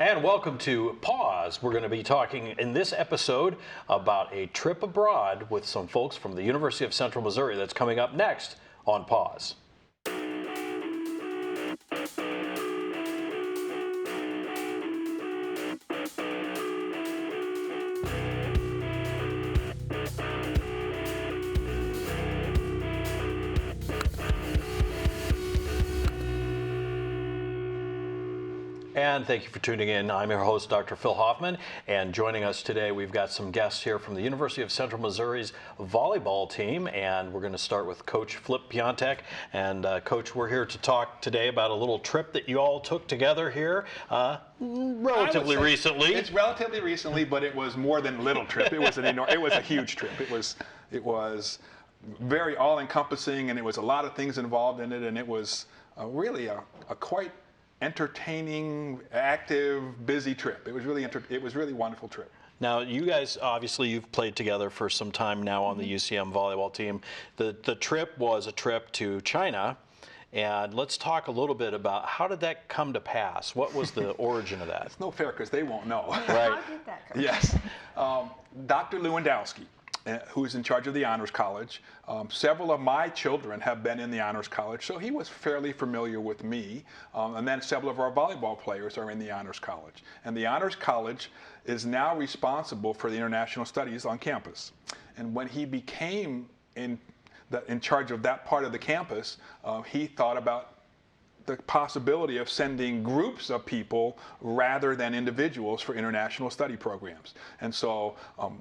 And welcome to Pause. We're going to be talking in this episode about a trip abroad with some folks from the University of Central Missouri that's coming up next on Pause. And thank you for tuning in. I'm your host, Dr. Phil Hoffman, and joining us today, we've got some guests here from the University of Central Missouri's volleyball team, and we're going to start with Coach Flip Piontek. And Coach, we're here to talk today about a little trip that you all took together here relatively recently. It's relatively recently, but it was more than a little trip. It was a huge trip. It was very all-encompassing, and it was a lot of things involved in it, and it was really a quite entertaining, active, busy trip. It was really a wonderful trip. Now, you guys, obviously, you've played together for some time now on the UCM volleyball team. The trip was a trip to China, and let's talk a little bit about how did that come to pass? What was the origin of that? It's no fair because they won't know. Right. How did that come? Yes. Dr. Lewandowski, who is in charge of the Honors College. Several of my children have been in the Honors College, so he was fairly familiar with me. And then several of our volleyball players are in the Honors College. And the Honors College is now responsible for the international studies on campus. And when he became in charge of that part of the campus, he thought about the possibility of sending groups of people rather than individuals for international study programs. And so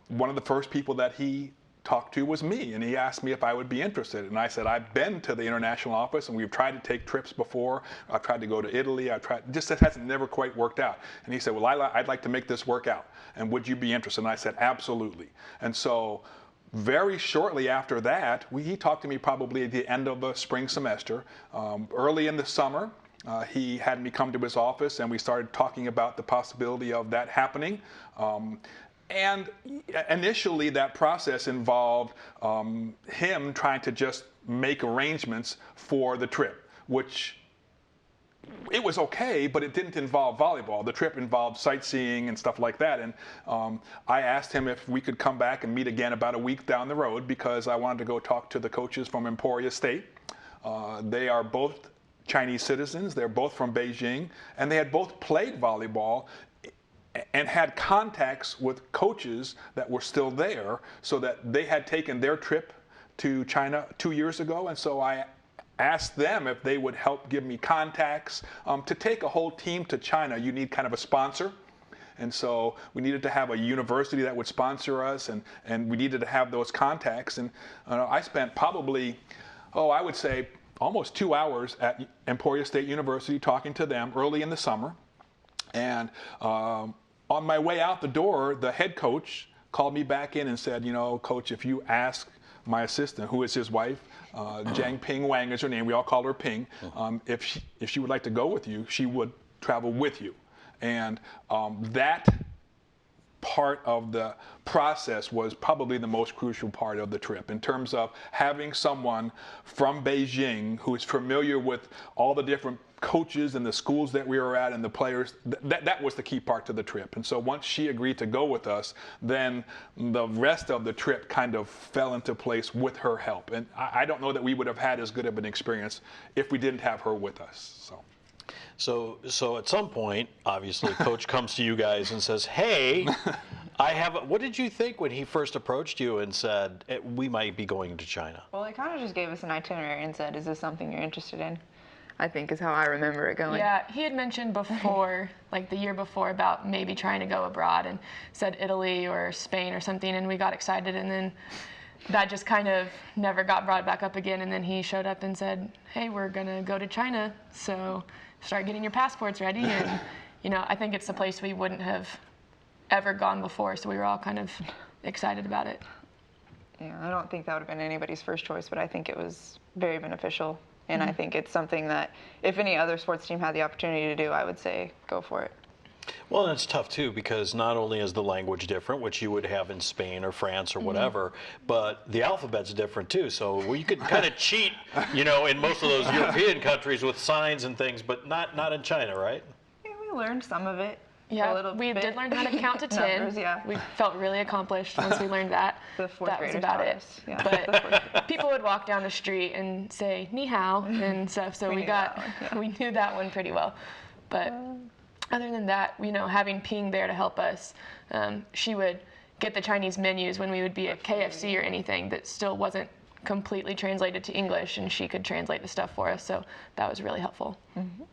one of the first people that he talked to was me, and he asked me if I would be interested. And I said, I've been to the international office and we've tried to take trips before. I've tried to go to Italy. Just it hasn't never quite worked out. And he said, well, I'd like to make this work out. And would you be interested? And I said, absolutely. And so very shortly after that, he talked to me probably at the end of the spring semester. Early in the summer, he had me come to his office and we started talking about the possibility of that happening. And initially that process involved him trying to just make arrangements for the trip, which it was okay, but it didn't involve volleyball. The trip involved sightseeing and stuff like that. And I asked him if we could come back and meet again about a week down the road because I wanted to go talk to the coaches from Emporia State. They are both Chinese citizens. They're both from Beijing. And they had both played volleyball and had contacts with coaches that were still there so that they had taken their trip to China 2 years ago. And so I asked them if they would help give me contacts. To take a whole team to China, you need kind of a sponsor. And so we needed to have a university that would sponsor us, and we needed to have those contacts. And I spent probably, I would say almost 2 hours at Emporia State University talking to them early in the summer. And on my way out the door, the head coach called me back in and said, Coach, if you ask my assistant, who is his wife, Jiang Ping Wang is her name. We all call her Ping. If she would like to go with you, she would travel with you. And that part of the process was probably the most crucial part of the trip in terms of having someone from Beijing who is familiar with all the different coaches and the schools that we were at and the players. That was the key part to the trip. And so once she agreed to go with us, then the rest of the trip kind of fell into place with her help. And I don't know that we would have had as good of an experience if we didn't have her with us. So at some point, obviously, Coach comes to you guys and says, hey, what did you think when he first approached you and said, we might be going to China? Well, he kind of just gave us an itinerary and said, is this something you're interested in? I think is how I remember it going. Yeah, he had mentioned before, like the year before, about maybe trying to go abroad and said Italy or Spain or something, and we got excited, and then that just kind of never got brought back up again, and then he showed up and said, hey, we're gonna go to China, so start getting your passports ready. And I think it's a place we wouldn't have ever gone before, so we were all kind of excited about it. Yeah, I don't think that would have been anybody's first choice, but I think it was very beneficial. And I think it's something that if any other sports team had the opportunity to do, I would say go for it. Well, and it's tough too because not only is the language different, which you would have in Spain or France or whatever, but the alphabet's different too. So you could kind of cheat, in most of those European countries with signs and things, but not in China, right? Yeah, we learned some of it. Yeah, a little we bit. did learn how to count to 10. Numbers, yeah. We felt really accomplished once we learned that. The fourth that was graders about taught it. us. Yeah. But people would walk down the street and say "ni hao" and stuff, so We we knew got that one, yeah. we knew that one pretty well. But other than that, having Ping there to help us, she would get the Chinese menus when we would be at KFC or anything that still wasn't completely translated to English, and she could translate the stuff for us. So that was really helpful. Mm-hmm.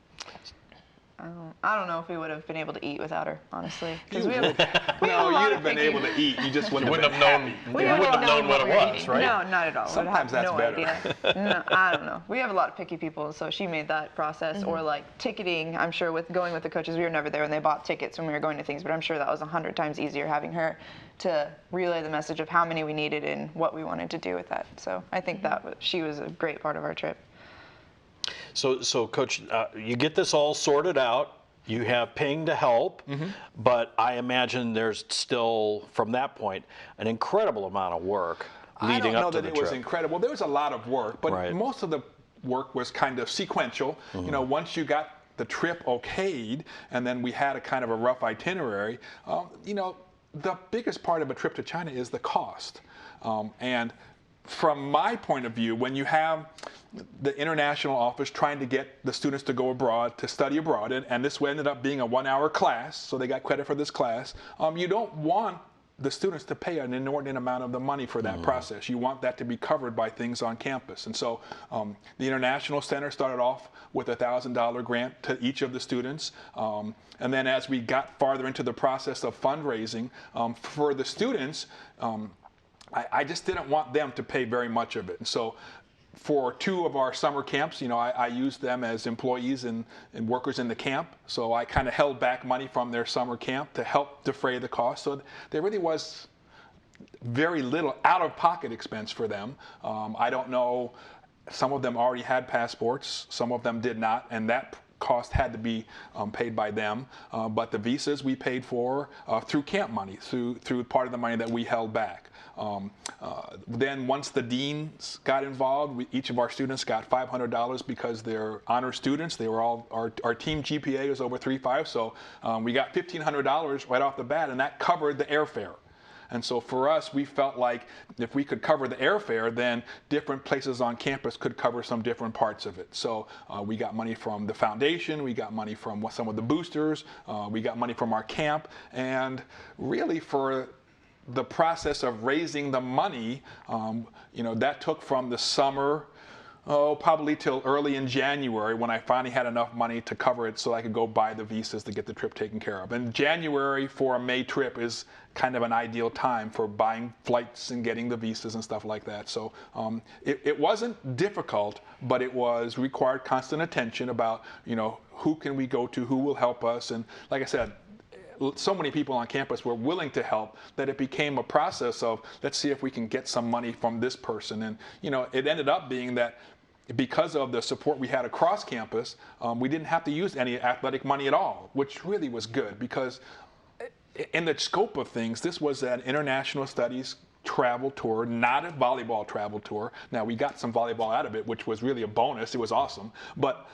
I don't know if we would have been able to eat without her, honestly. You we would. No, you'd have been able to eat. You just wouldn't have known. You wouldn't have known what it was, right? No, not at all. Sometimes We'd have that's no better. Idea. No, I don't know. We have a lot of picky people, so she made that process. Or like ticketing, I'm sure with going with the coaches, we were never there and they bought tickets when we were going to things, but I'm sure that was 100 times easier having her to relay the message of how many we needed and what we wanted to do with that. So I think she was a great part of our trip. So Coach, you get this all sorted out. You have Ping to help, but I imagine there's still, from that point, an incredible amount of work leading up to the trip. I don't know that it was incredible. There was a lot of work, but most of the work was kind of sequential. Once you got the trip okayed, and then we had a kind of a rough itinerary, the biggest part of a trip to China is the cost. And from my point of view, when you have the international office trying to get the students to go abroad, to study abroad, and this ended up being a 1-hour class, so they got credit for this class, you don't want the students to pay an inordinate amount of the money for that process. You want that to be covered by things on campus. And so the International Center started off with a $1,000 grant to each of the students. And then as we got farther into the process of fundraising for the students, I just didn't want them to pay very much of it. And so for 2 of our summer camps, I used them as employees and workers in the camp. So I kind of held back money from their summer camp to help defray the cost. So there really was very little out-of-pocket expense for them. I don't know, some of them already had passports, some of them did not, and that cost had to be paid by them. But the visas we paid for through camp money, through part of the money that we held back. Then once the deans got involved, each of our students got $500 because they're honor students. They were all, our team GPA was over 3.5, so we got $1,500 right off the bat, and that covered the airfare. And so for us, we felt like if we could cover the airfare, then different places on campus could cover some different parts of it. So we got money from the foundation, we got money from some of the boosters, we got money from our camp, and really for the process of raising the money, that took from the summer, probably till early in January, when I finally had enough money to cover it so I could go buy the visas to get the trip taken care of. And January for a May trip is kind of an ideal time for buying flights and getting the visas and stuff like that. So it wasn't difficult, but it required constant attention about, who can we go to, who will help us. And like I said, so many people on campus were willing to help that it became a process of, let's see if we can get some money from this person. And it ended up being that because of the support we had across campus, we didn't have to use any athletic money at all, which really was good, because in the scope of things, this was an international studies travel tour, not a volleyball travel tour. Now, we got some volleyball out of it, which was really a bonus. It was awesome. But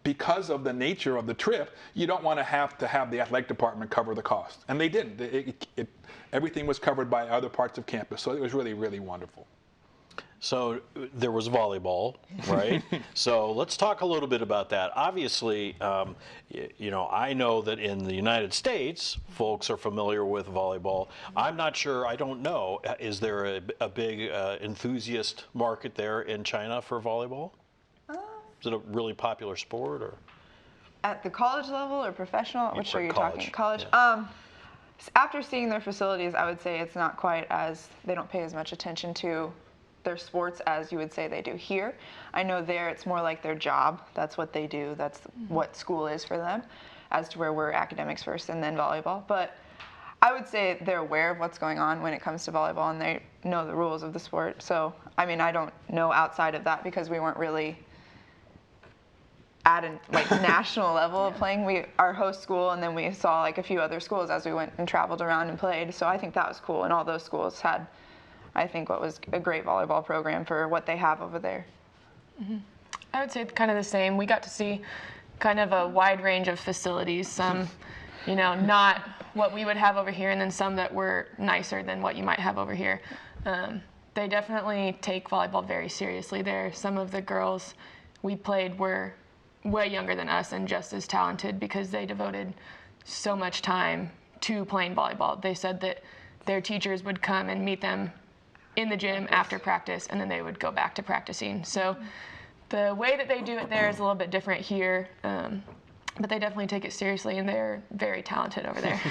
because of the nature of the trip, you don't want to have the athletic department cover the cost. And they didn't. Everything was covered by other parts of campus. So it was really, really wonderful. So there was volleyball, right? So let's talk a little bit about that. Obviously, I know that in the United States, folks are familiar with volleyball. I'm not sure, I don't know, is there a big enthusiast market there in China for volleyball? Is it a really popular sport, or? At the college level or professional? Which are you talking? College? Yeah. After seeing their facilities, I would say it's not quite they don't pay as much attention to their sports as you would say they do here. I know there it's more like their job. That's what they do. That's what school is for them, as to where we're academics first and then volleyball. But I would say they're aware of what's going on when it comes to volleyball, and they know the rules of the sport. So, I mean, I don't know outside of that, because we weren't really at a national level of playing. Our host school, and then we saw a few other schools as we went and traveled around and played. So I think that was cool, and all those schools had, I think, what was a great volleyball program for what they have over there. Mm-hmm. I would say kind of the same. We got to see kind of a wide range of facilities. Some you know, not what we would have over here, and then some that were nicer than what you might have over here. They definitely take volleyball very seriously there. Some of the girls we played were way younger than us and just as talented because they devoted so much time to playing volleyball. They said that their teachers would come and meet them in the gym after practice, and then they would go back to practicing. So the way that they do it there is a little bit different here, but they definitely take it seriously, and they're very talented over there.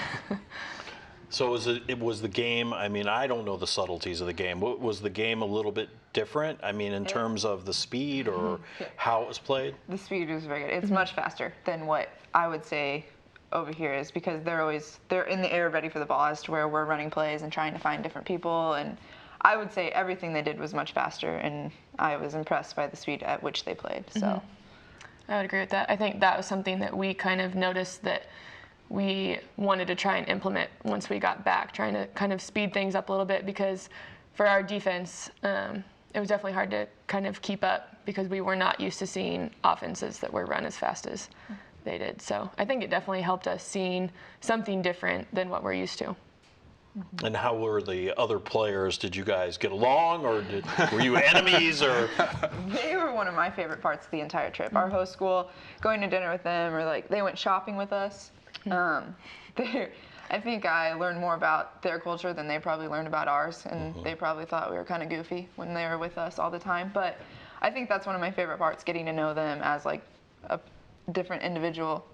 So was the game, I mean, I don't know the subtleties of the game. Was the game a little bit different? I mean, in terms of the speed or how it was played? The speed was very good. It's much faster than what I would say over here is, because they're in the air ready for the ball, as to where we're running plays and trying to find different people. And I would say everything they did was much faster, and I was impressed by the speed at which they played. So I would agree with that. I think that was something that we kind of noticed that we wanted to try and implement once we got back, trying to kind of speed things up a little bit, because for our defense, it was definitely hard to kind of keep up because we were not used to seeing offenses that were run as fast as they did. So I think it definitely helped us seeing something different than what we're used to. And how were the other players? Did you guys get along, or were you enemies? Or they were one of my favorite parts of the entire trip. Our host school, going to dinner with them, or like they went shopping with us. I think I learned more about their culture than they probably learned about ours, and they probably thought we were kind of goofy when they were with us all the time. But I think that's one of my favorite parts, getting to know them as like a different individual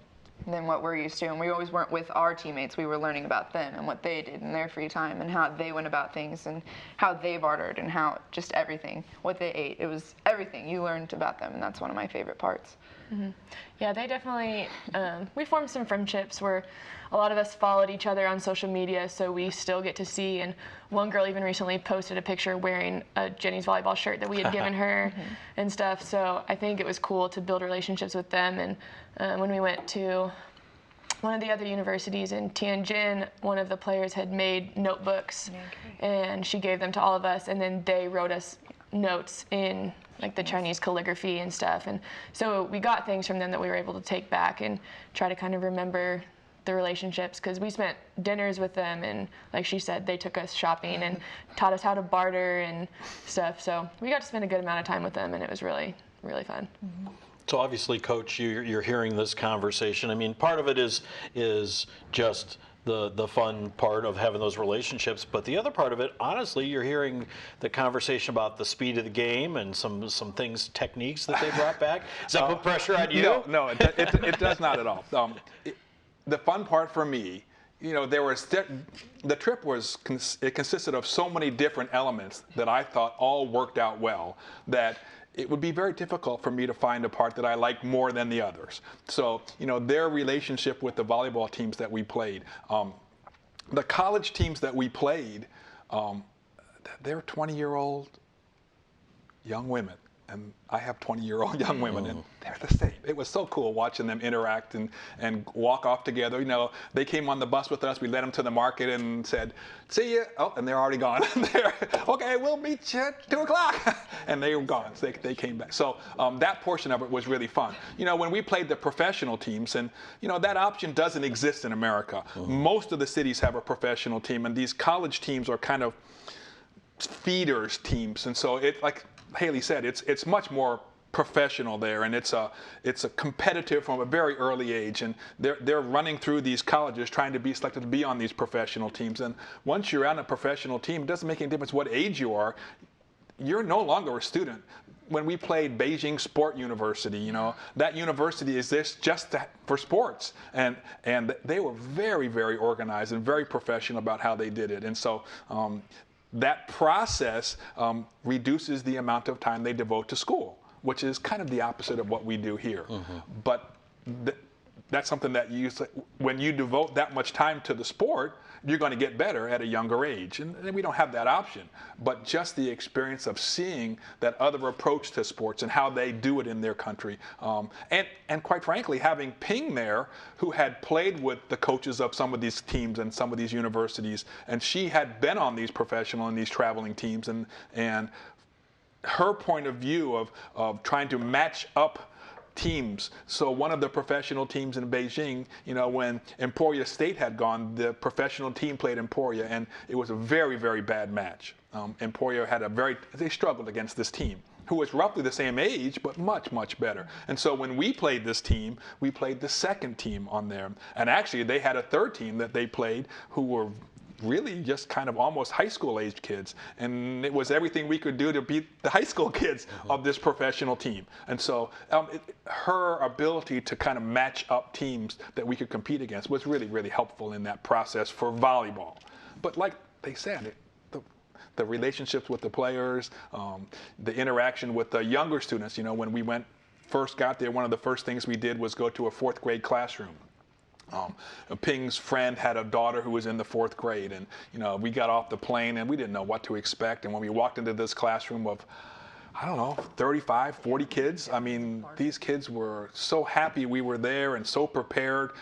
than what we're used to. And we always weren't with our teammates. We were learning about them and what they did in their free time and how they went about things and how they bartered and how just everything, what they ate. It was everything. You learned about them, and that's one of my favorite parts. Yeah, they definitely, we formed some friendships where a lot of us followed each other on social media, so we still get to see. And one girl even recently posted a picture wearing a Jenny's volleyball shirt that we had given her and stuff. So I think it was cool to build relationships with them. And when we went to one of the other universities in Tianjin, one of the players had made notebooks, and she gave them to all of us, and then they wrote us notes in like the Chinese calligraphy and stuff. And so we got things from them that we were able to take back and try to kind of remember the relationships, because we spent dinners with them, and like she said, they took us shopping and taught us how to barter and stuff. So we got to spend a good amount of time with them, and it was really, really fun. So obviously, Coach, you're hearing this conversation. I mean, part of it is just the fun part of having those relationships, but the other part of it, honestly, you're hearing the conversation about the speed of the game and some things, techniques that they brought back. Does that put pressure on you? No, it does not at all. The fun part for me, you know, the trip consisted of so many different elements that I thought all worked out well, that it would be very difficult for me to find a part that I like more than the others. So, you know, their relationship with the volleyball teams that we played, the college teams that we played, they're 20-year-old young women. And I have 20-year-old young women, and they're the same. It was so cool watching them interact and walk off together. You know, they came on the bus with us. We led them to the market and said, "See ya." Oh, and they're already gone. Okay, we'll meet you at 2 o'clock. And they were gone. So they came back. So that portion of it was really fun. You know, when we played the professional teams, and, you know, that option doesn't exist in America. Most of the cities have a professional team, and these college teams are kind of feeders teams. And so it, like Haley said, it's much more professional there, and it's a competitive from a very early age, and they're running through these colleges trying to be selected to be on these professional teams. And once you're on a professional team, it doesn't make any difference what age you are. You're no longer a student. When we played Beijing Sport University, you know, that university exists just for sports, and they were very, very organized and very professional about how they did it. And so that process reduces the amount of time they devote to school, which is kind of the opposite of what we do here. But that's something that when you devote that much time to the sport, you're going to get better at a younger age. And we don't have that option. But just the experience of seeing that other approach to sports and how they do it in their country. And quite frankly, having Ping there, who had played with the coaches of some of these teams and some of these universities, and she had been on these professional and these traveling teams, and her point of view of trying to match up teams. So one of the professional teams in Beijing, you know, when Emporia State had gone, the professional team played Emporia, and it was a very, very bad match. Emporia had they struggled against this team, who was roughly the same age, but much, much better. And so when we played this team, we played the second team on there. And actually, they had a third team that they played who were really just kind of almost high school age kids. And it was everything we could do to beat the high school kids of this professional team. And so her ability to kind of match up teams that we could compete against was really, really helpful in that process for volleyball. But like they said, the relationships with the players, the interaction with the younger students. You know, when we first got there, one of the first things we did was go to a 4th grade classroom. Ping's friend had a daughter who was in the 4th grade, and you know, we got off the plane and we didn't know what to expect. And when we walked into this classroom of, I don't know, 35, 40 kids, I mean, these kids were so happy we were there and so prepared.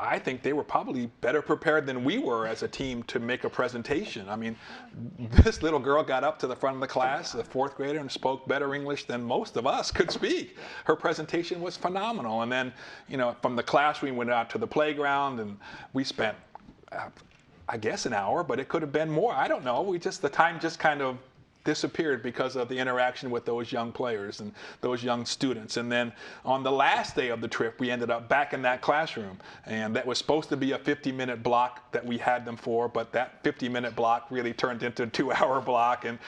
I think they were probably better prepared than we were as a team to make a presentation. I mean, this little girl got up to the front of the class, a 4th grader, and spoke better English than most of us could speak. Her presentation was phenomenal. And then, you know, from the class, we went out to the playground, and we spent, I guess, an hour, but it could have been more. I don't know. The time just kind of disappeared because of the interaction with those young players and those young students. And then on the last day of the trip, we ended up back in that classroom, and that was supposed to be a 50-minute block that we had them for, but that 50-minute block really turned into a 2-hour block. And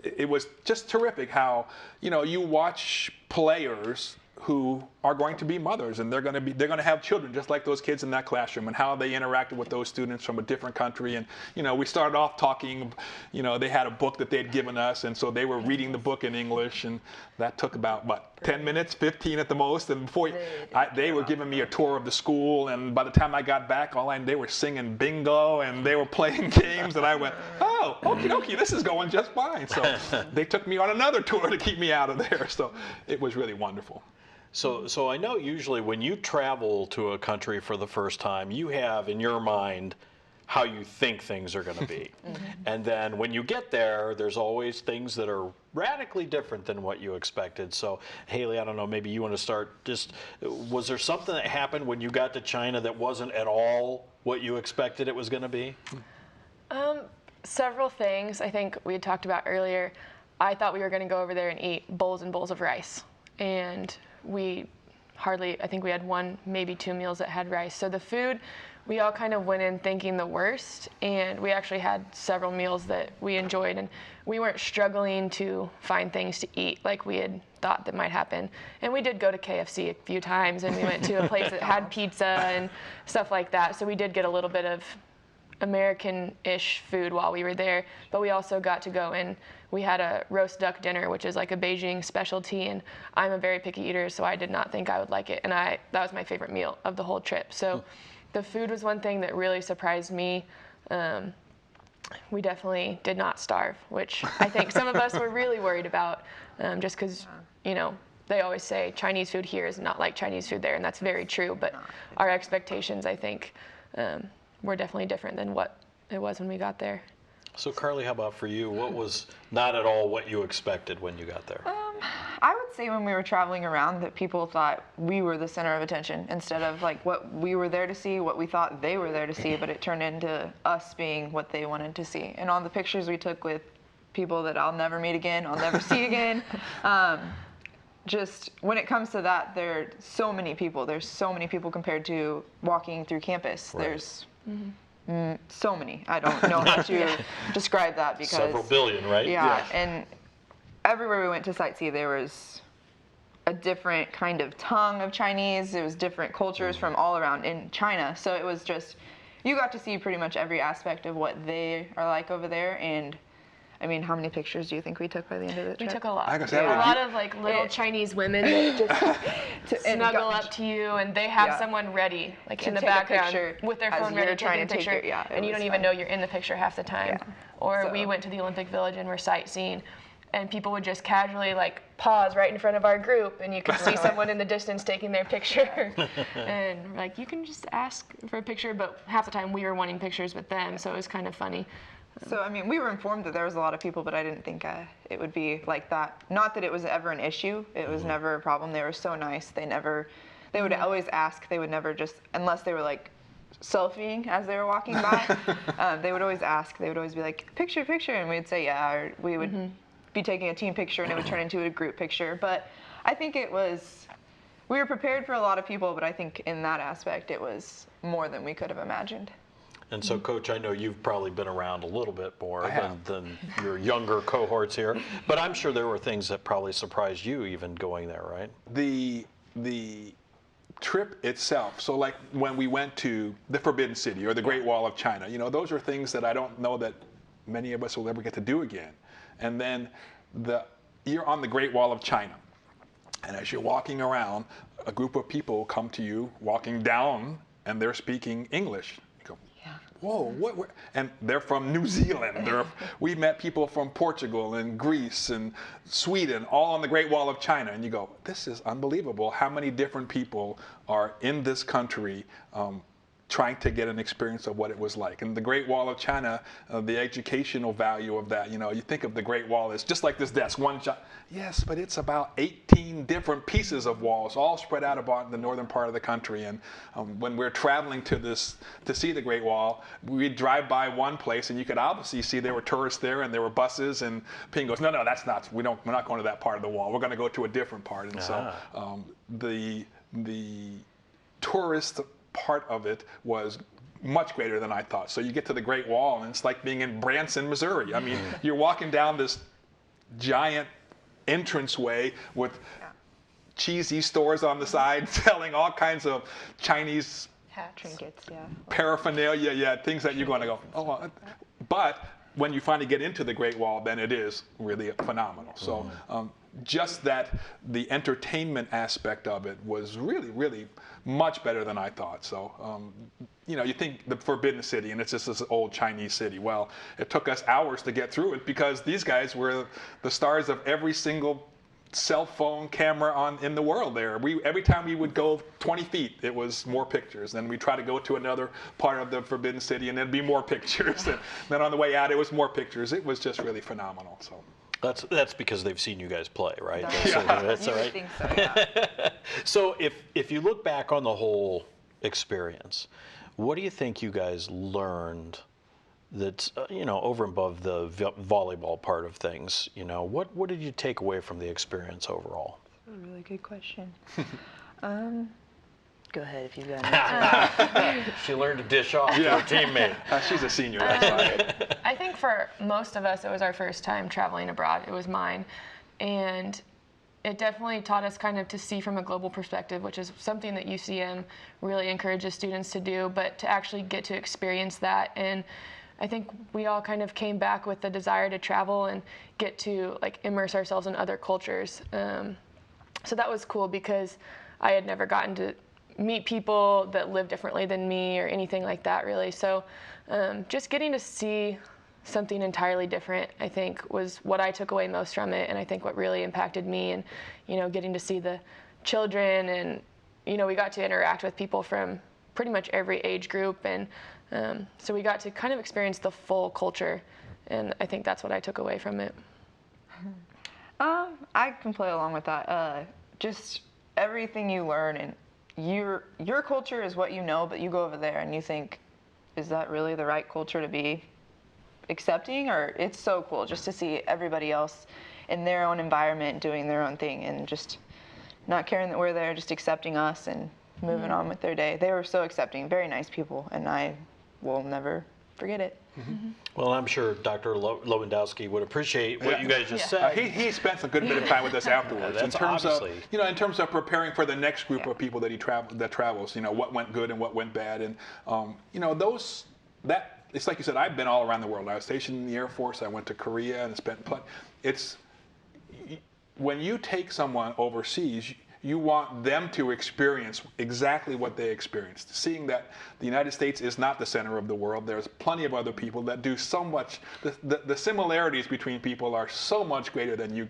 it was just terrific how, you know, you watch players who are going to be mothers, and they're going to have children just like those kids in that classroom, and how they interacted with those students from a different country. And you know, we started off talking, you know, they had a book that they'd given us, and so they were reading the book in English, and that took about what, 10 minutes, 15 at the most. And before they were giving me a tour of the school, and by the time I got back, they were singing bingo and they were playing games, and I went, oh, okie dokie, this is going just fine. So they took me on another tour to keep me out of there. So it was really wonderful. So I know usually when you travel to a country for the first time, you have in your mind how you think things are going to be. And then when you get there, there's always things that are radically different than what you expected. So Haley, I don't know, maybe you want to start. Was there something that happened when you got to China that wasn't at all what you expected it was going to be? Several things. I think we had talked about earlier. I thought we were going to go over there and eat bowls and bowls of rice. And I think we had 1, maybe 2 meals that had rice. So the food, we all kind of went in thinking the worst, and we actually had several meals that we enjoyed, and we weren't struggling to find things to eat like we had thought that might happen. And we did go to KFC a few times, and we went to a place that had pizza and stuff like that. So we did get a little bit of American-ish food while we were there, but we also got to go in. We had a roast duck dinner, which is like a Beijing specialty, and I'm a very picky eater, so I did not think I would like it, and that was my favorite meal of the whole trip. So the food was one thing that really surprised me. We definitely did not starve, which I think some of us were really worried about, just because, you know, they always say Chinese food here is not like Chinese food there, and that's very true, but our expectations, I think, were definitely different than what it was when we got there. So Carly, how about for you? What was not at all what you expected when you got there? I would say when we were traveling around that people thought we were the center of attention instead of like what we were there to see, what we thought they were there to see, but it turned into us being what they wanted to see. And on the pictures we took with people that I'll never meet again, I'll never see again, just when it comes to that, there's so many people compared to walking through campus. Right. There's so many. I don't know how to describe that because several billion, right? Yeah, and everywhere we went to sightsee, there was a different kind of tongue of Chinese. There was different cultures from all around in China. So it was just, you got to see pretty much every aspect of what they are like over there. And I mean, how many pictures do you think we took by the end of the trip? We took a lot. A lot of like little Chinese women that just snuggle up to you, and they have someone ready, like in the background with their phone ready taking a picture, and you don't even know you're in the picture half the time. Or we went to the Olympic Village and we're sightseeing, and people would just casually like pause right in front of our group, and you could see someone in the distance taking their picture. And like, you can just ask for a picture, but half the time we were wanting pictures with them, so it was kind of funny. So, I mean, we were informed that there was a lot of people, but I didn't think it would be like that. Not that it was ever an issue. It was never a problem. They were so nice. They would always ask. They would never just, unless they were like selfieing as they were walking by, they would always ask. They would always be like, picture, picture. And we'd say, yeah, or we would be taking a team picture and it would turn into a group picture. But I think we were prepared for a lot of people, but I think in that aspect, it was more than we could have imagined. And so, Coach, I know you've probably been around a little bit more than your younger cohorts here, but I'm sure there were things that probably surprised you even going there, right? The trip itself, so like when we went to the Forbidden City or the Great Wall of China, those are things that I don't know that many of us will ever get to do again. And then you're on the Great Wall of China, and as you're walking around, a group of people come to you walking down, and they're speaking English. Whoa, what? And they're from New Zealand. We met people from Portugal and Greece and Sweden, all on the Great Wall of China. And you go, this is unbelievable. How many different people are in this country trying to get an experience of what it was like. And the Great Wall of China, the educational value of that, you think of the Great Wall as just like this desk, yes, but it's about 18 different pieces of walls, all spread out about the northern part of the country. And when we're traveling to see the Great Wall, we'd drive by one place, and you could obviously see there were tourists there, and there were buses, and Ping goes, no, that's not, we're not going to that part of the wall. We're going to go to a different part. And so the tourist part of it was much greater than I thought. So you get to the Great Wall, and it's like being in Branson, Missouri. I mean, you're walking down this giant entranceway with cheesy stores on the side selling all kinds of Chinese trinkets, paraphernalia, things that you're going to go, oh. But when you finally get into the Great Wall, then it is really phenomenal. So just that the entertainment aspect of it was really, really much better than I thought. So, you think the Forbidden City, and it's just this old Chinese city. Well, it took us hours to get through it because these guys were the stars of every single cell phone camera in the world there. Every time we would go 20 feet, it was more pictures. Then we try to go to another part of the Forbidden City, and there'd be more pictures. And then on the way out, it was more pictures. It was just really phenomenal. So. That's because they've seen you guys play, right? That's all right. Think so, yeah. So if you look back on the whole experience, what do you think you guys learned that's over and above the volleyball part of things? What did you take away from the experience overall? That's a really good question. Go ahead if you've got an answer. She learned to dish off to her teammate. She's a senior, that's why. I think for most of us, it was our first time traveling abroad. It was mine. And it definitely taught us kind of to see from a global perspective, which is something that UCM really encourages students to do, but to actually get to experience that. And I think we all kind of came back with the desire to travel and get to immerse ourselves in other cultures. So that was cool because I had never gotten to meet people that live differently than me or anything like that, really. So just getting to see something entirely different, I think, was what I took away most from it, and I think what really impacted me. And getting to see the children, and we got to interact with people from pretty much every age group, and so we got to kind of experience the full culture, and I think that's what I took away from it. I can play along with that. Just everything you learn, and your culture is what you know, but you go over there and you think, is that really the right culture to be accepting? Or it's so cool just to see everybody else in their own environment doing their own thing and just not caring that we're there, just accepting us and moving on with their day. They were so accepting, very nice people, and I will never forget it. Well, I'm sure Dr. Lewandowski would appreciate what you guys just said. He spent a good bit of time with us afterwards. That's in terms of preparing for the next group of people that travels. What went good and what went bad, and it's like you said. I've been all around the world. I was stationed in the Air Force. I went to Korea and spent. It's when you take someone overseas, you want them to experience exactly what they experienced. Seeing that the United States is not the center of the world. There's plenty of other people that do so much. The similarities between people are so much greater than you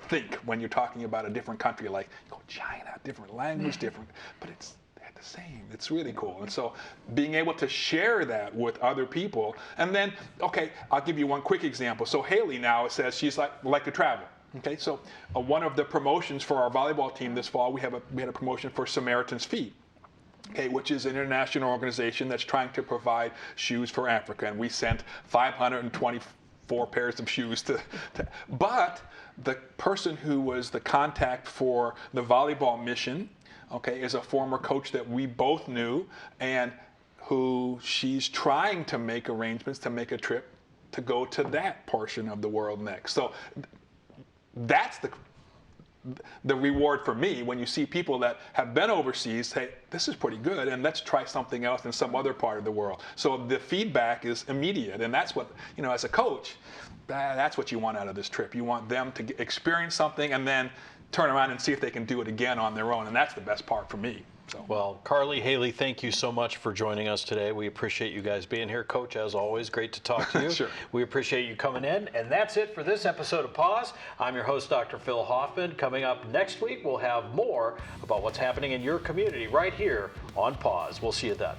think when you're talking about a different country, like China, different language, different, but they had the same. It's really cool. And so being able to share that with other people, and then, okay, I'll give you one quick example. So Haley now says she's like to travel. Okay, so one of the promotions for our volleyball team this fall, we had a promotion for Samaritan's Feet. Okay, which is an international organization that's trying to provide shoes for Africa, and we sent 524 pairs of shoes but the person who was the contact for the volleyball mission, okay, is a former coach that we both knew, and who she's trying to make arrangements to make a trip to go to that portion of the world next. So that's the reward for me when you see people that have been overseas say, this is pretty good, and let's try something else in some other part of the world. So the feedback is immediate, and that's what, as a coach, that's what you want out of this trip. You want them to experience something and then turn around and see if they can do it again on their own, and that's the best part for me. So. Well, Carly, Haley, thank you so much for joining us today. We appreciate you guys being here. Coach, as always, great to talk to you. Sure. We appreciate you coming in. And that's it for this episode of Pause. I'm your host, Dr. Phil Hoffman. Coming up next week, we'll have more about what's happening in your community right here on Pause. We'll see you then.